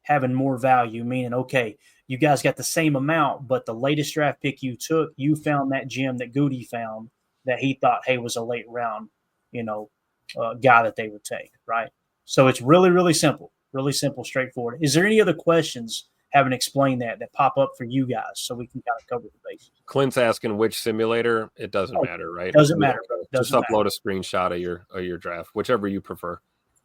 having more value, meaning, okay, you guys got the same amount, but the latest draft pick you took, you found that gem that Goody found that he thought, hey, was a late round, guy that they would take, right? So it's really, really simple, straightforward. Is there any other questions having explained that pop up for you guys so we can kind of cover the bases? Clint's asking which simulator. It doesn't matter, right? Doesn't matter. Just upload a screenshot of your draft, whichever you prefer.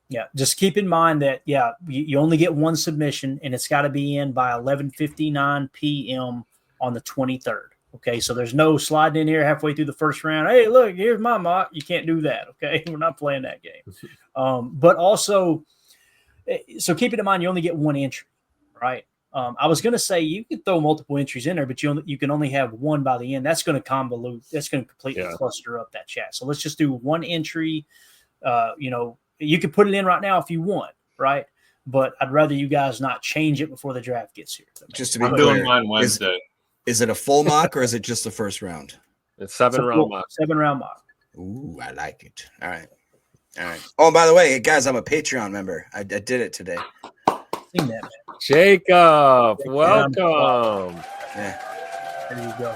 Yeah, just keep in mind that, you only get one submission, and it's got to be in by 11:59 p.m. on the 23rd. Okay, so there's no sliding in here halfway through the first round. Hey, look, here's my mock. You can't do that, okay? We're not playing that game. But also, so keep it in mind, you only get one entry, right? I was going to say you could throw multiple entries in there, but you can only have one by the end. That's going to convolute. That's going to completely cluster up that chat. So let's just do one entry. You can put it in right now if you want, right? But I'd rather you guys not change it before the draft gets here. Just to be I'm clear, doing mine Wednesday. Is it a full mock or is it just the first round? It's 7-round mock. 7-round mock. Ooh, I like it. All right. Oh, by the way, guys, I'm a Patreon member. I did it today. Seen that, man. Jacob, welcome. Yeah. There you go.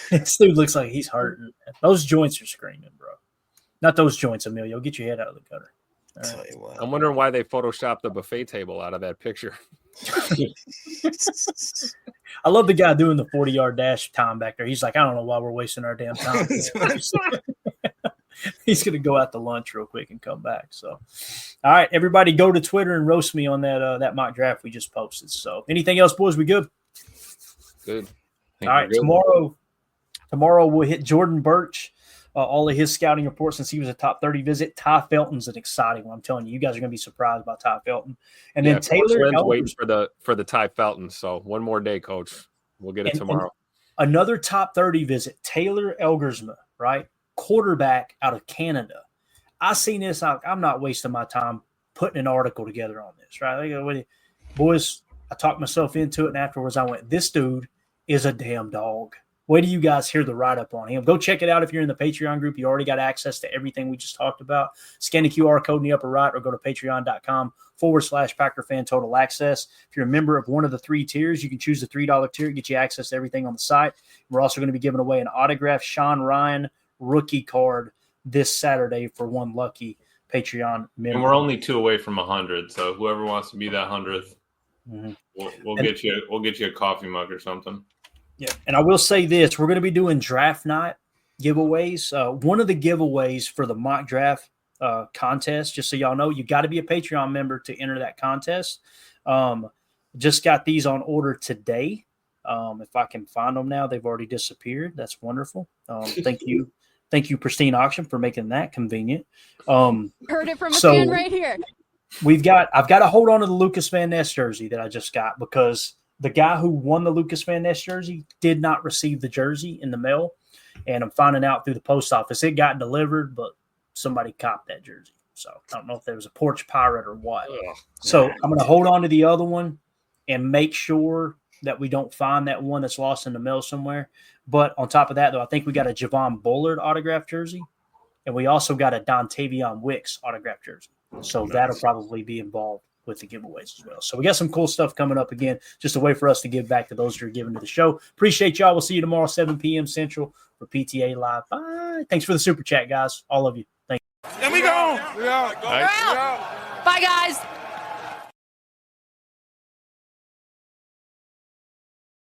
This dude looks like he's hurting. Those joints are screaming, bro. Not those joints, Emilio. Get your head out of the gutter. Tell you what. I'm wondering why they photoshopped the buffet table out of that picture. I love the guy doing the 40-yard dash time back there. He's like, I don't know why we're wasting our damn time. He's going to go out to lunch real quick and come back. So, all right, everybody go to Twitter and roast me on that mock draft we just posted. So anything else, boys? We good? Good. All right, tomorrow we'll hit Jordan Birch. All of his scouting reports since he was a top 30 visit. Ty Felton's an exciting one. I'm telling you, you guys are going to be surprised by Ty Felton. And then Taylor waiting for the Ty Felton. So one more day, Coach. We'll get it tomorrow. Another top 30 visit, Taylor Elgersma, right? Quarterback out of Canada. I seen this. I'm not wasting my time putting an article together on this, right? Boys, I talked myself into it, and afterwards I went, this dude is a damn dog. Wait till you guys hear the write-up on him. Go check it out if you're in the Patreon group. You already got access to everything we just talked about. Scan the QR code in the upper right or go to patreon.com/PackerFan Total Access. If you're a member of one of the 3 tiers, you can choose the $3 tier, get you access to everything on the site. We're also going to be giving away an autographed Sean Ryan rookie card this Saturday for one lucky Patreon member. And we're only 2 away from 100. So whoever wants to be that 100th, we'll get you a coffee mug or something. Yeah, and I will say this: we're going to be doing draft night giveaways. One of the giveaways for the mock draft contest, just so y'all know, you got to be a Patreon member to enter that contest. Just got these on order today. If I can find them now, they've already disappeared. That's wonderful. Thank you, Pristine Auction, for making that convenient. Heard it from a fan right here. I've got to hold on to the Lucas Van Ness jersey that I just got, because the guy who won the Lucas Van Ness jersey did not receive the jersey in the mail. And I'm finding out through the post office. It got delivered, but somebody copped that jersey. So I don't know if there was a porch pirate or what. So I'm going to hold on to the other one and make sure that we don't find that one that's lost in the mail somewhere. But on top of that, though, I think we got a Javon Bullard autographed jersey. And we also got a Dontavion Wicks autographed jersey. So that'll probably be involved with the giveaways as well. So we got some cool stuff coming up again, just a way for us to give back to those who are giving to the show. Appreciate y'all. We'll see you tomorrow, 7 p.m. Central for PTA Live. Bye. Thanks for the super chat, guys. All of you. Thank you. And we go. We're out. Bye, guys.